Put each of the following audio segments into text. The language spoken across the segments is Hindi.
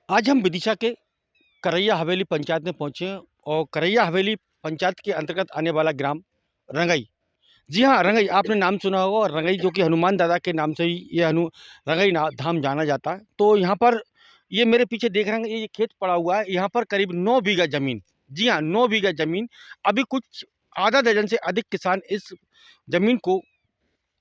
आज हम विदिशा के करैया हवेली पंचायत में पहुंचे हैं और करैया हवेली पंचायत के अंतर्गत आने वाला ग्राम रंगई। जी हाँ, रंगई आपने नाम सुना होगा और रंगई जो कि हनुमान दादा के नाम से ही ये रंगई धाम जाना जाता है। तो यहाँ पर ये मेरे पीछे देख रहे हैं, ये खेत पड़ा हुआ है। यहाँ पर करीब 9 बीघा जमीन, जी हाँ 9 बीघा जमीन। अभी कुछ आधा दर्जन से अधिक किसान इस जमीन को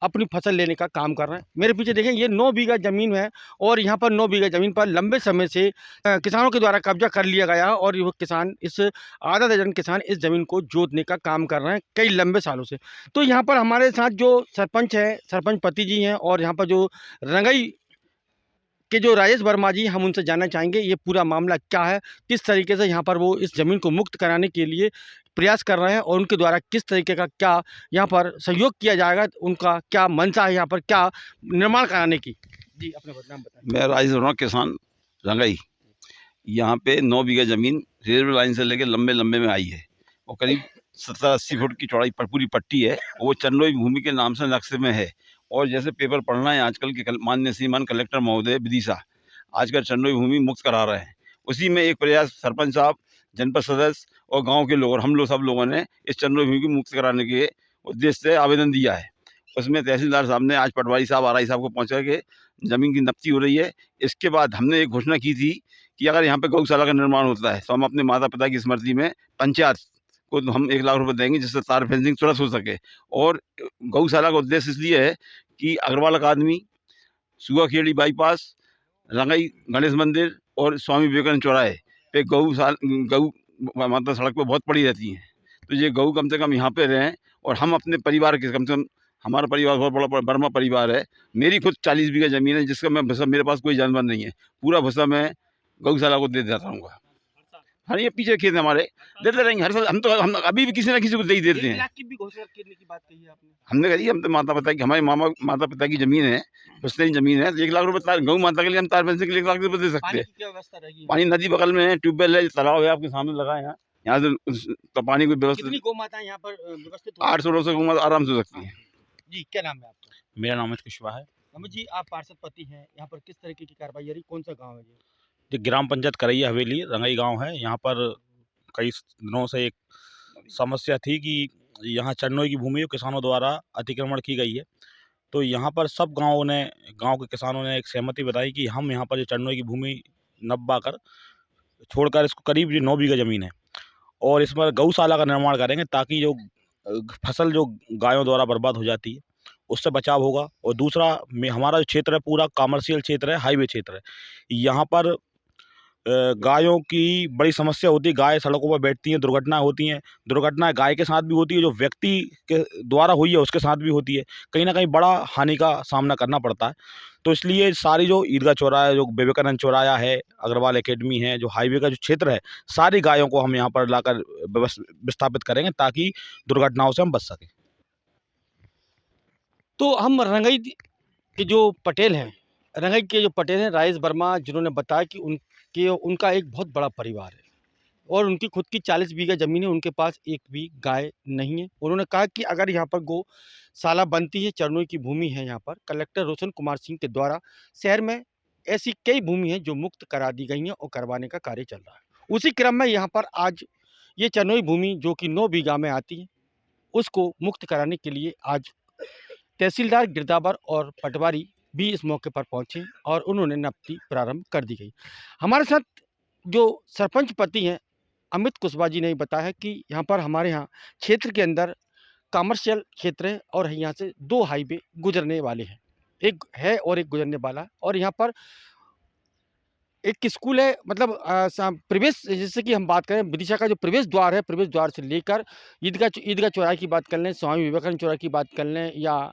अपनी फसल लेने का काम कर रहे हैं। मेरे पीछे देखें, ये 9 बीघा ज़मीन है और यहाँ पर 9 बीघा ज़मीन पर लंबे समय से किसानों के द्वारा कब्जा कर लिया गया है और वो किसान इस आधा दर्जन किसान इस ज़मीन को जोतने का काम कर रहे हैं कई लंबे सालों से। तो यहाँ पर हमारे साथ जो सरपंच है, सरपंच पति जी हैं और यहाँ पर जो रंगई कि जो राजेश वर्मा जी, हम उनसे जानना चाहेंगे ये पूरा मामला क्या है, किस तरीके से यहाँ पर वो इस ज़मीन को मुक्त कराने के लिए प्रयास कर रहे हैं और उनके द्वारा किस तरीके का क्या यहाँ पर सहयोग किया जाएगा, उनका क्या मंशा है यहाँ पर क्या निर्माण कराने की। जी, अपना नाम बताएं। मैं राजेश वर्मा, किसान रंगई। यहाँ पे 9 बीघा जमीन रेलवे लाइन से लेके लंबे लंबे में आई है और करीब 70-80 फुट की चौड़ाई पर पूरी पट्टी है। वो चंदोई भूमि के नाम से नक्शे में है। और जैसे पेपर पढ़ना है आजकल के माननीय श्रीमान कलेक्टर महोदय विदिशा आजकल चंदोई भूमि मुक्त करा रहे हैं। उसी में एक प्रयास सरपंच साहब, जनपद सदस्य और गांव के लोग और हम लोग सब लोगों ने इस चंदोई भूमि को मुक्त कराने के उद्देश्य से आवेदन दिया है। उसमें तहसीलदार साहब ने आज पटवारी साहब, आरआई साहब को पहुँचा के ज़मीन की नफ्ती हो रही है। इसके बाद हमने एक घोषणा की थी कि अगर यहाँ पे गौशाला का निर्माण होता है तो हम अपने माता पिता की स्मृति में पंचायत को हम 1 लाख रुपए देंगे, जिससे तार फेंसिंग तुरंत हो सके। और गौशाला का उद्देश्य इसलिए है कि अग्रवाल अकादमी, सुगाखेड़ी बाईपास, रंगई गणेश मंदिर और स्वामी विवेकानंद चौराहे पे गऊ माता सड़क पे बहुत पड़ी रहती हैं। तो ये गऊ कम से कम यहाँ पे रहें और हम अपने परिवार के कम से कम, हमारा परिवार बहुत बड़ा वर्मा परिवार है। मेरी खुद 40 बीघा ज़मीन है जिसका मैं भूसा, मेरे पास कोई जानवर नहीं है, पूरा भूसा मैं गौशाला को दे देता रहूँगा। हाँ, ये पीछे खेत है हमारे, देते रहेंगे हर साल। हम अभी भी किसी ना किसी को दे ही देते 1 हैं। लाख की भी घोषणा करने की बात कही है आपने। हमने कही हम तो माता पिता की, हमारे माता पिता की ज़मीन है, पुश्तैनी ज़मीन है। तो 1 लाख रुपए तार गऊ माता के लिए हम तार फेंसिंग के लिए 1 लाख रुपए दे सकते पानी हैं। की क्या व्यवस्था रहेगी? पानी नदी बगल में है, ट्यूबवेल है, तालाब है आपके सामने लगा है यहाँ। यहाँ से तो पानी की कितनी व्यवस्था गौ माताएं यहाँ पर व्यवस्थित हो? 800-900 गऊ आराम से हो सकती है। जी, क्या नाम है आपका? मेरा नाम अमित कुशवाहा है। अमित जी, आप पार्षद पति हैं, यहाँ पर किस तरीके की कार्रवाई हो रही, कौन सा गाँव है ये? ये ग्राम पंचायत करैया हवेली रंगई गांव है। यहाँ पर कई दिनों से एक समस्या थी कि यहाँ चन्नोई की भूमि किसानों द्वारा अतिक्रमण की गई है। तो यहाँ पर सब गांव के किसानों ने एक सहमति बताई कि हम यहाँ पर जो चन्नोई की भूमि नब्बा कर छोड़कर इसको, करीब ये 9 बीघा ज़मीन है और इसमें गौशाला का निर्माण करेंगे ताकि जो फसल जो गायों द्वारा बर्बाद हो जाती है उससे बचाव होगा। और दूसरा हमारा जो क्षेत्र है पूरा कमर्शियल क्षेत्र है, हाईवे क्षेत्र है। यहाँ पर गायों की बड़ी समस्या होती है। गाय सड़कों पर बैठती हैं, दुर्घटनाएं होती हैं। दुर्घटनाएं गाय के साथ भी होती है, जो व्यक्ति के द्वारा हुई है उसके साथ भी होती है। कहीं ना कहीं बड़ा हानि का सामना करना पड़ता है। तो इसलिए सारी जो ईदगाह चौराहा, जो विवेकानंद चौराहा है, अग्रवाल एकेडमी है, जो हाईवे का जो क्षेत्र है, सारी गायों को हम यहाँ पर लाकर विस्थापित करेंगे ताकि दुर्घटनाओं से हम बच सकें। तो हम रंगई के जो पटेल हैं, रंगई के जो पटेल हैं राजेश वर्मा, जिन्होंने बताया कि उनका एक बहुत बड़ा परिवार है और उनकी खुद की 40 बीघा ज़मीन है, उनके पास एक भी गाय नहीं है। उन्होंने कहा कि अगर यहाँ पर गौशाला बनती है, चरणों की भूमि है यहाँ पर, कलेक्टर रोशन कुमार सिंह के द्वारा शहर में ऐसी कई भूमि हैं जो मुक्त करा दी गई हैं और करवाने का कार्य चल रहा है। उसी क्रम में यहाँ पर आज ये चरनोई भूमि जो कि 9 बीघा में आती है, उसको मुक्त कराने के लिए आज तहसीलदार गिरदावर और पटवारी भी इस मौके पर पहुंचे और उन्होंने नफ्ती प्रारंभ कर दी गई। हमारे साथ जो सरपंच पति हैं अमित कुशवाहा जी ने बताया कि यहाँ पर हमारे यहाँ क्षेत्र के अंदर कमर्शियल क्षेत्र है और यहाँ से 2 हाईवे गुजरने वाले हैं, एक है और एक गुजरने वाला है। और यहाँ पर एक स्कूल है, मतलब प्रवेश, जैसे कि हम बात करें विदिशा का जो प्रवेश द्वार है, प्रवेश द्वार से लेकर ईदगाह चौराहे की बात कर लें, स्वामी विवेकानंद चौराहे की बात कर लें या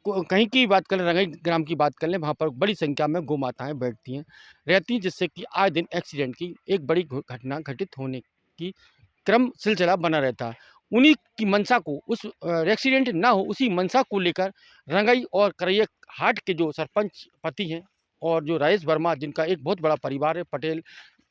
कहीं की बात करें, रंगई ग्राम की बात कर लें, वहाँ पर बड़ी संख्या में गौ माताएँ बैठती हैं, रहती हैं, जिससे कि आए दिन एक्सीडेंट की एक बड़ी घटना घटित होने की क्रम सिलसिला बना रहता है। उन्हीं की मंशा को, उस एक्सीडेंट ना हो उसी मंशा को लेकर रंगई और करैया हाट के जो सरपंच पति हैं और जो राजेश वर्मा, जिनका एक बहुत बड़ा परिवार है, पटेल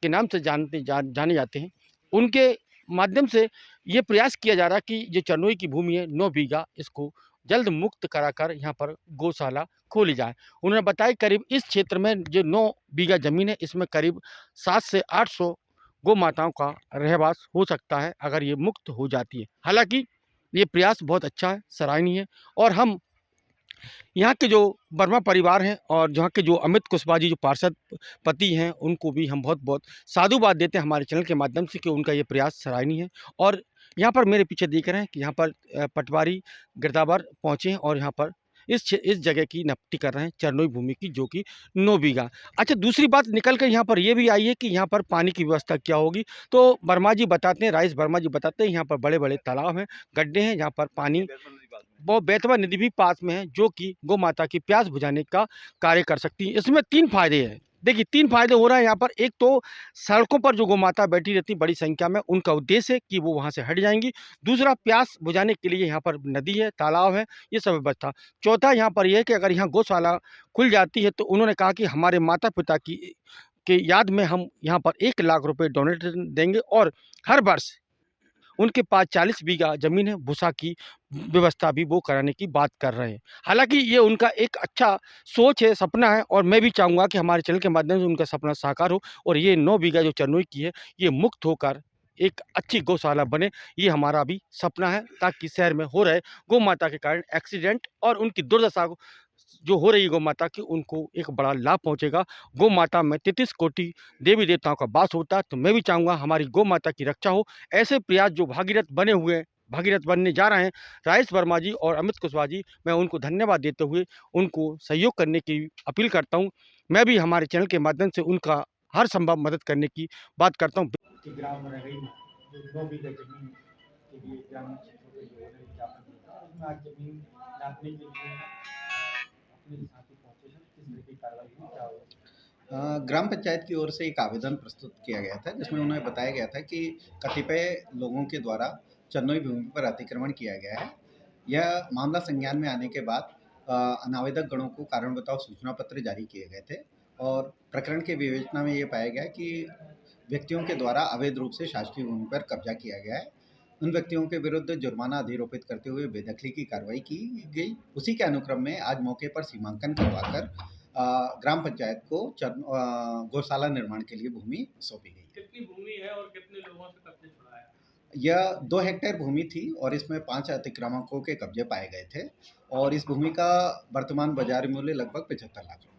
के नाम से जाने जाते हैं, उनके माध्यम से ये प्रयास किया जा रहा है कि ये चरनोई की भूमि है 9 बीघा, इसको जल्द मुक्त कराकर यहाँ पर गौशाला खोली जाए। उन्होंने बताया करीब इस क्षेत्र में जो 9 बीघा ज़मीन है, इसमें करीब 7 से 800 गौ माताओं का रहवास हो सकता है अगर ये मुक्त हो जाती है। हालाँकि ये प्रयास बहुत अच्छा है, सराहनीय है और हम यहाँ के जो वर्मा परिवार हैं और जहाँ के जो अमित कुशवाहा जी जो पार्षद पति हैं, उनको भी हम बहुत-बहुत साधुवाद देते हैं हमारे चैनल के माध्यम से कि उनका ये प्रयास सराहनीय है। और यहाँ पर मेरे पीछे देख रहे हैं कि यहाँ पर पटवारी गिरदावर पहुँचे हैं और यहाँ पर इस जगह की नपटी कर रहे हैं चरनोई भूमि की, जो कि 9 बीघा। अच्छा, दूसरी बात निकल कर यहाँ पर ये भी आई है कि यहाँ पर पानी की व्यवस्था क्या होगी? तो वर्मा जी बताते हैं, राइस वर्मा जी बताते हैं यहाँ पर बड़े-बड़े तालाब हैं, गड्ढे हैं, जहाँ पर पानी वो बेतवा नदी भी पास में है, जो कि गौ माता की प्यास बुझाने का कार्य कर सकती है। इसमें 3 फ़ायदे हैं। देखिए 3 फ़ायदे हो रहे हैं यहाँ पर। एक तो सड़कों पर जो गौ माता बैठी रहती है बड़ी संख्या में, उनका उद्देश्य है कि वो वहाँ से हट जाएँगी। दूसरा, प्यास बुझाने के लिए यहाँ पर नदी है, तालाब है, ये सब व्यवस्था। चौथा यहाँ पर ये है कि अगर यहाँ गौशाला खुल जाती है तो उन्होंने कहा कि हमारे माता-पिता की के याद में हम यहाँ पर 1 लाख रुपए डोनेशन देंगे और हर वर्ष उनके पास 40 बीघा ज़मीन है, भूसा की व्यवस्था भी वो कराने की बात कर रहे हैं। हालाँकि ये उनका एक अच्छा सोच है, सपना है और मैं भी चाहूँगा कि हमारे चैनल के माध्यम से उनका सपना साकार हो और ये 9 बीघा जो चरनोई की है, ये मुक्त होकर एक अच्छी गौशाला बने, ये हमारा भी सपना है, ताकि शहर में हो रहे गौ माता के कारण एक्सीडेंट और उनकी दुर्दशा को जो हो रही है गौ माता की, उनको एक बड़ा लाभ पहुँचेगा। गौ माता में 33 कोटि देवी-देवताओं का वास होता है, तो मैं भी चाहूँगा हमारी गौ माता की रक्षा हो। ऐसे प्रयास जो भागीरथ बने हुए हैं, भागीरथ बनने जा रहे हैं, राजेश वर्मा जी और अमित कुशवाहा जी, मैं उनको धन्यवाद देते हुए उनको सहयोग करने की अपील करता हूँ। मैं भी हमारे चैनल के माध्यम से उनका हर संभव मदद करने की बात करता हूँ। कि ग्राम रंगई में जो 9 बीघा ज़मीन के लिए ग्रामीण क्षेत्रों के जो है विज्ञापन दिया था, उसमें आज ज़मीन नापने के लिए अपने साथी पहुँचे हैं, किस तरह की कार्रवाई हुई, क्या हुआ? ग्राम पंचायत की ओर से एक आवेदन प्रस्तुत किया गया था, जिसमें उन्हें बताया गया था कि कतिपय लोगों के द्वारा चरनोई भूमि पर अतिक्रमण किया गया है। यह मामला संज्ञान में आने के बाद अनावेदक गणों को कारण बताओ सूचना पत्र जारी किए गए थे और प्रकरण के विवेचना में ये पाया गया कि व्यक्तियों के द्वारा अवैध रूप से शासकीय भूमि पर कब्जा किया गया है। उन व्यक्तियों के विरुद्ध जुर्माना अधिरोपित करते हुए बेदखली की कार्रवाई की गई। उसी के अनुक्रम में आज मौके पर सीमांकन करवाकर ग्राम पंचायत को गौशाला निर्माण के लिए भूमि सौंपी गई है। कितनी भूमि है और कितने लोगों से कब्जे छुड़ाया? यह 2 हेक्टेयर भूमि थी और इसमें 5 अतिक्रमकों के कब्जे पाए गए थे और इस भूमि का वर्तमान बाजार मूल्य लगभग 75 लाख रुपए